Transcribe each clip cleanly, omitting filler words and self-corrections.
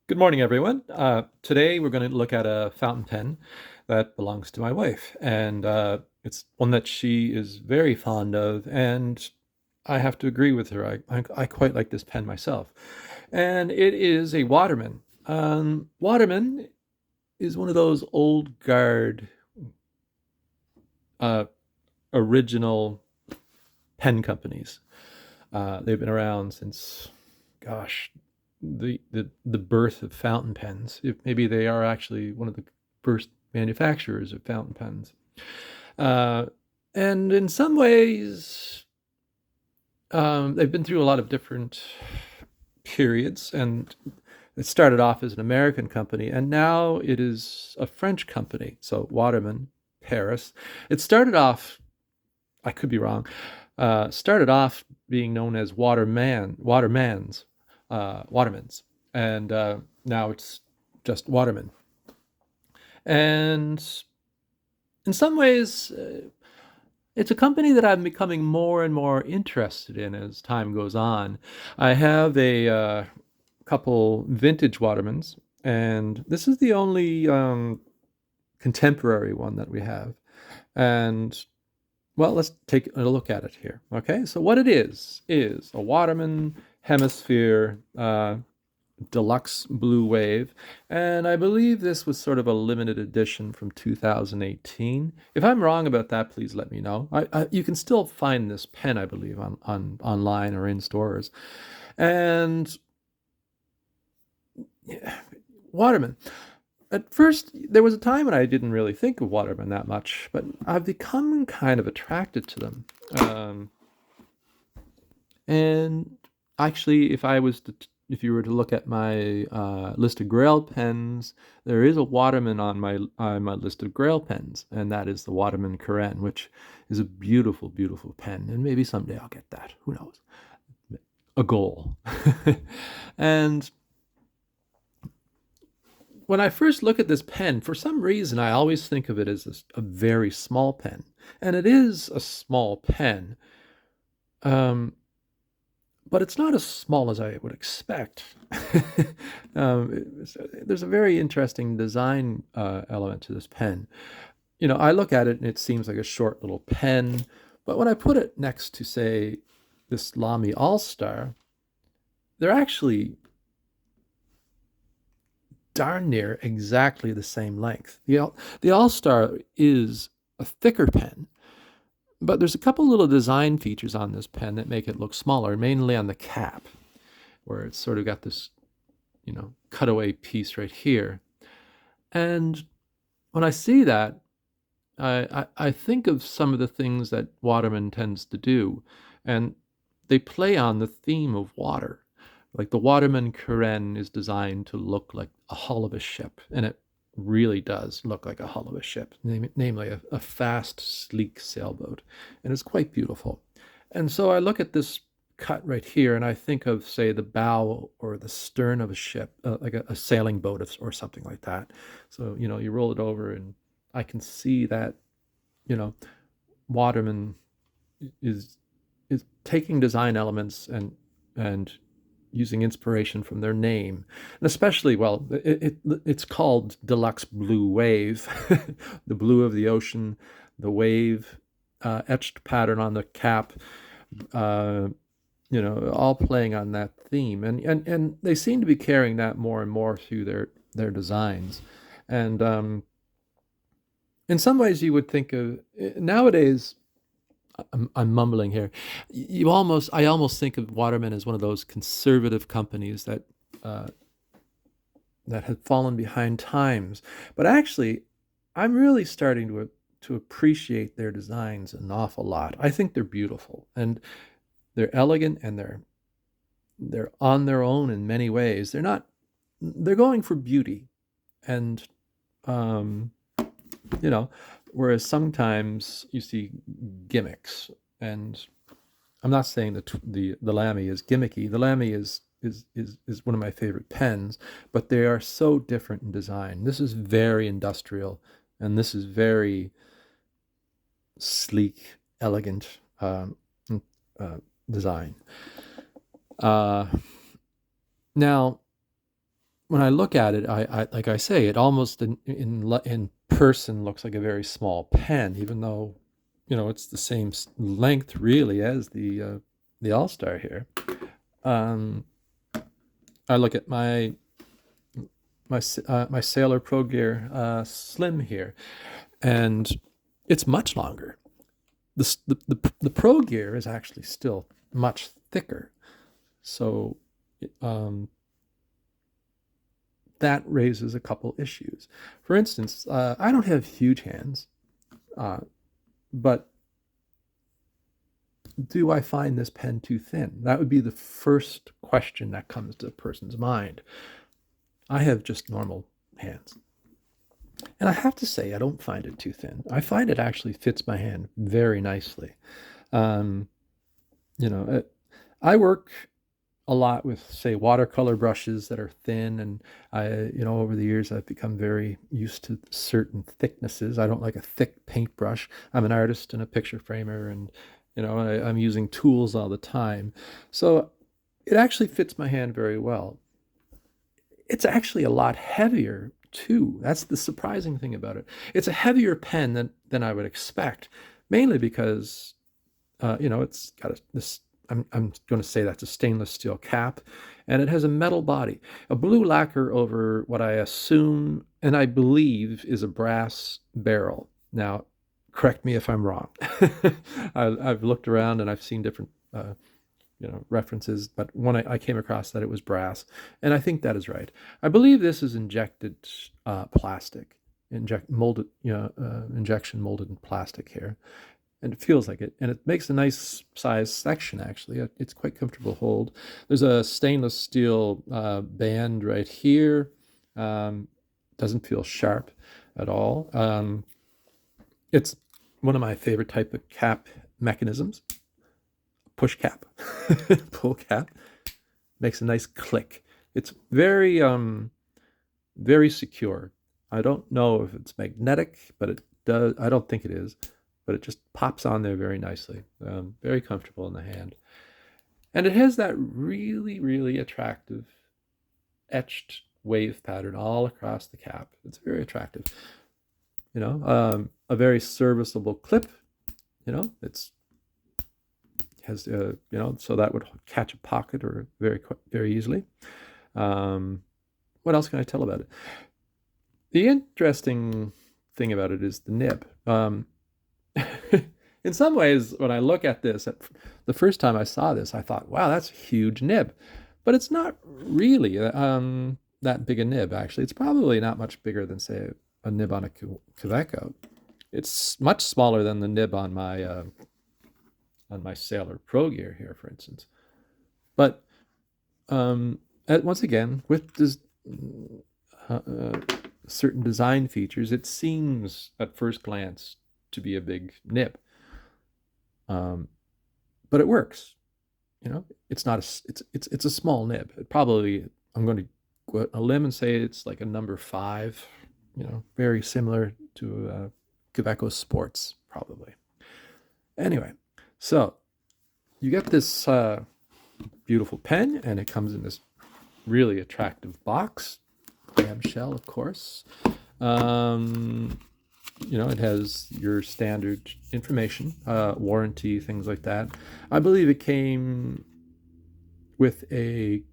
Good morning, everyone. Today we're going to look at a fountain pen that belongs to my wife, and it's one that she is very fond of, and I have to agree with her. I quite like this pen myself, and it is a Waterman. Waterman is one of those old guard, uh, original pen companies. They've been around since, gosh, the birth of fountain pens. If maybe they are actually one of the first manufacturers of fountain pens. Uh, and in some ways, they've been through a lot of different periods, and it started off as an American company, and now it is a French company. So Waterman, Paris. It started off, I could be wrong, started off being known as Watermans, and now it's just Waterman. And in some ways, it's a company that I'm becoming more and more interested in as time goes on. I have a couple vintage Watermans, and this is the only contemporary one that we have. And well, let's take a look at it here. Okay, so what it is a Waterman Hemisphere Deluxe Blue Wave, and I believe this was sort of a limited edition from 2018. If I'm wrong about that, please let me know. You can still find this pen, I believe, on online or in stores. And yeah, Waterman. At first, there was a time when I didn't really think of Waterman that much, but I've become kind of attracted to them. Um, and actually, if you were to look at my list of Grail pens, there is a Waterman on my list of Grail pens, and that is the Waterman Karen, which is a beautiful, beautiful pen. And maybe someday I'll get that. Who knows? A goal. And when I first look at this pen, for some reason, I always think of it as a very small pen. And it is a small pen, um, but it's not as small as I would expect. There's a very interesting design element to this pen. You know, I look at it and it seems like a short little pen, but when I put it next to, say, this Lamy All-Star, they're actually darn near exactly the same length. The All-Star is a thicker pen, but there's a couple little design features on this pen that make it look smaller, mainly on the cap, where it's sort of got this, cutaway piece right here. And when I see that, I think of some of the things that Waterman tends to do, and they play on the theme of water. Like the Waterman Karen is designed to look like a hull of a ship, and it really does look like a hull of a ship, namely a fast, sleek sailboat, and it's quite beautiful. And so I look at this cut right here, and I think of, say, the bow or the stern of a ship, like a sailing boat or something like that. So, you roll it over, and I can see that, you know, Waterman is is taking design elements and using inspiration from their name, and especially, well, it's called Deluxe Blue Wave, the blue of the ocean, the wave, etched pattern on the cap, uh, all playing on that theme, and they seem to be carrying that more and more through their designs, and in some ways you would think of nowadays. I'm mumbling here. I almost think of Waterman as one of those conservative companies uh, that have fallen behind times. But actually, I'm really starting to appreciate their designs an awful lot. I think they're beautiful and they're elegant, and they're on their own in many ways. They're going for beauty, and um, you know, whereas sometimes you see gimmicks. And I'm not saying that the Lamy is gimmicky. The Lamy is one of my favorite pens, but they are so different in design. This is very industrial, and this is very sleek, elegant uh, design. Uh, Now, when I look at it, like I say, it almost in person looks like a very small pen, even though, it's the same length really as the All Star here. Um, I look at my Sailor Pro Gear Slim here, and it's much longer. The Pro Gear is actually still much thicker, so um, that raises a couple issues. For instance, I don't have huge hands, but do I find this pen too thin? That would be the first question that comes to a person's mind. I have just normal hands. And I have to say, I don't find it too thin. I find it actually fits my hand very nicely. Um, I work a lot with, say, watercolor brushes that are thin, and over the years, I've become very used to certain thicknesses. I don't like a thick paintbrush. I'm an artist and a picture framer, and I'm using tools all the time, so it actually fits my hand very well. It's actually a lot heavier too. That's the surprising thing about it. It's a heavier pen than I would expect, mainly because it's got this. I'm going to say that's a stainless steel cap, and it has a metal body, a blue lacquer over what I assume and I believe is a brass barrel. Now, correct me if I'm wrong. I've looked around and I've seen different references, but when I came across that it was brass, and I think that is right. I believe this is injected plastic, injection molded in plastic here, and it feels like it, and it makes a nice size section. Actually, it's quite comfortable hold. There's a stainless steel band right here. Doesn't feel sharp at all. It's one of my favorite type of cap mechanisms. Push cap, pull cap, makes a nice click. It's very secure. I don't know if it's magnetic, but it does. I don't think it is, but it just pops on there very nicely. Very comfortable in the hand, and it has that really, really attractive etched wave pattern all across the cap. It's very attractive. A very serviceable clip. It's has so that would catch a pocket or very easily. What else can I tell about it? The interesting thing about it is the nib. In some ways, when I look at this, the first time I saw this, I thought, wow, that's a huge nib. But it's not really that big a nib, actually. It's probably not much bigger than, say, a nib on a Kaweco. It's much smaller than the nib on my Sailor Pro Gear here, for instance. But once again, with this certain design features, it seems at first glance to be a big nib. But it works. It's not it's a small nib. I'm going to go out on a limb and say it's like a number 5. Very similar to Kaweco Sports, probably. Anyway, so you get this beautiful pen, and it comes in this really attractive box, clamshell, of course. It has your standard information, warranty, things like that. I believe it came with a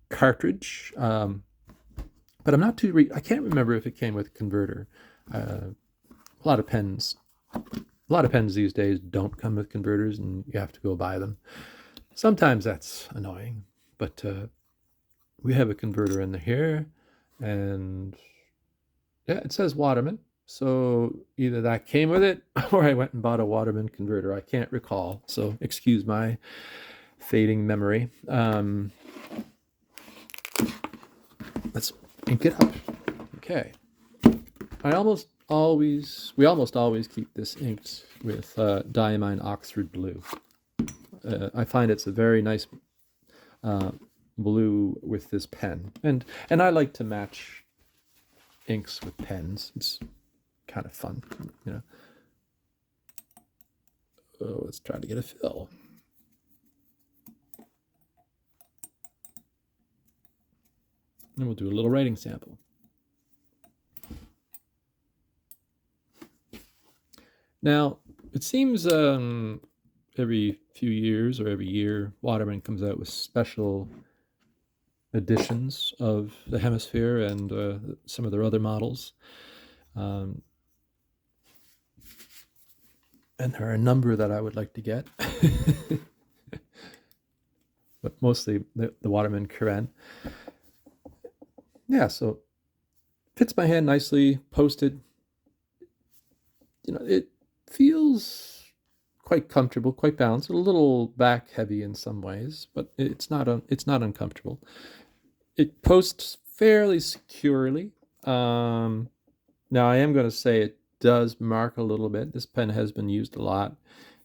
cartridge, but I'm not I can't remember if it came with a converter. A lot of pens these days don't come with converters, and you have to go buy them. Sometimes that's annoying, but we have a converter in here, and yeah, it says Waterman. So either that came with it, or I went and bought a Waterman converter. I can't recall, so excuse my fading memory. Let's ink it up. Okay. We almost always keep this inked with Diamine Oxford Blue. I find it's a very nice blue with this pen, and I like to match inks with pens. It's kind of fun, Oh, let's try to get a fill. And we'll do a little writing sample. Now, it seems every few years or every year, Waterman comes out with special editions of the Hemisphere and some of their other models. And there are a number that I would like to get, but mostly the Waterman Karen. Yeah, so fits my hand nicely, posted. It feels quite comfortable, quite balanced, a little back heavy in some ways, but it's not uncomfortable. It posts fairly securely. Now I am going to say it does mark a little bit. This pen has been used a lot.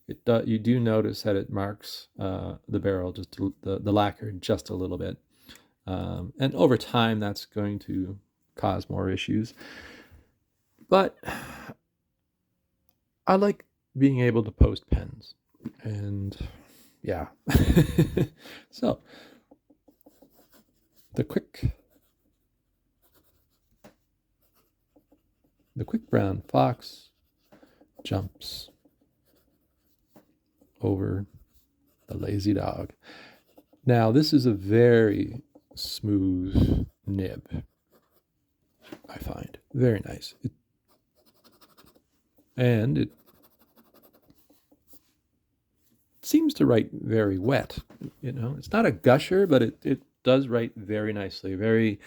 You do notice that it marks the barrel, just the lacquer, just a little bit. And over time, that's going to cause more issues. But I like being able to post pens, and yeah. So the quick brown fox jumps over the lazy dog. Now this is a very smooth nib, I find. Very nice. And it seems to write very wet. It's not a gusher, but it does write very nicely. Very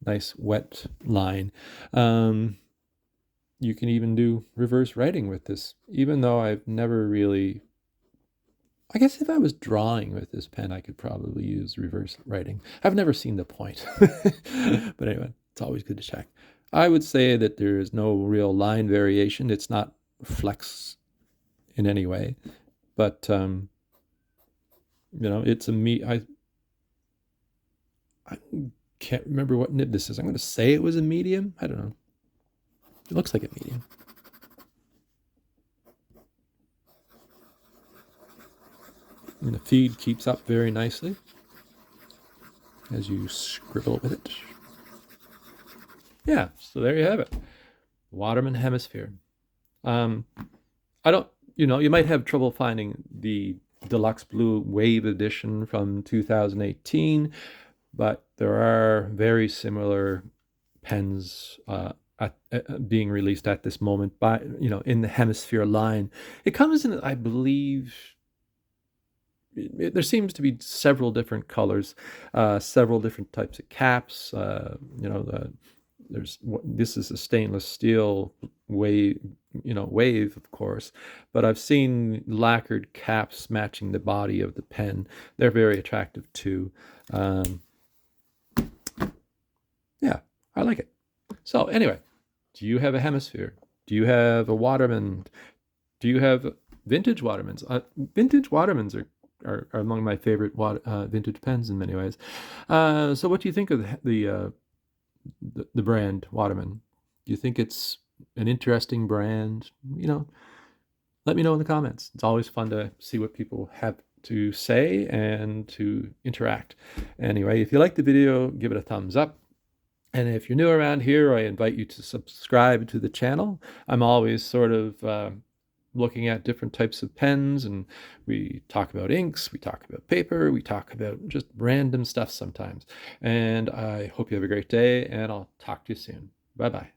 nice wet line. You can even do reverse writing with this, even though I've never really... I guess if I was drawing with this pen, I could probably use reverse writing. I've never seen the point. But anyway, it's always good to check. I would say that there is no real line variation. It's not flex in any way. But, it's I can't remember what nib this is. I'm going to say it was a medium. I don't know. It looks like a medium. And the feed keeps up very nicely as you scribble with it. Yeah, so there you have it. Waterman Hemisphere. I don't, you might have trouble finding the Deluxe Blue Wave Edition from 2018, but there are very similar pens being released at this moment by, in the Hemisphere line. It comes in, I believe... there seems to be several different colors, several different types of caps. This is a stainless steel wave, of course, but I've seen lacquered caps matching the body of the pen. They're very attractive too. Yeah, I like it. So anyway, do you have a Hemisphere? Do you have a Waterman? Do you have vintage Watermans? Vintage Watermans are among my favorite vintage pens in many ways. So what do you think of the brand Waterman? Do you think it's an interesting brand? Let me know in the comments. It's always fun to see what people have to say and to interact. Anyway, if you like the video, give it a thumbs up. And if you're new around here, I invite you to subscribe to the channel. I'm always sort of looking at different types of pens, and we talk about inks, we talk about paper, we talk about just random stuff sometimes. And I hope you have a great day, and I'll talk to you soon. Bye-bye.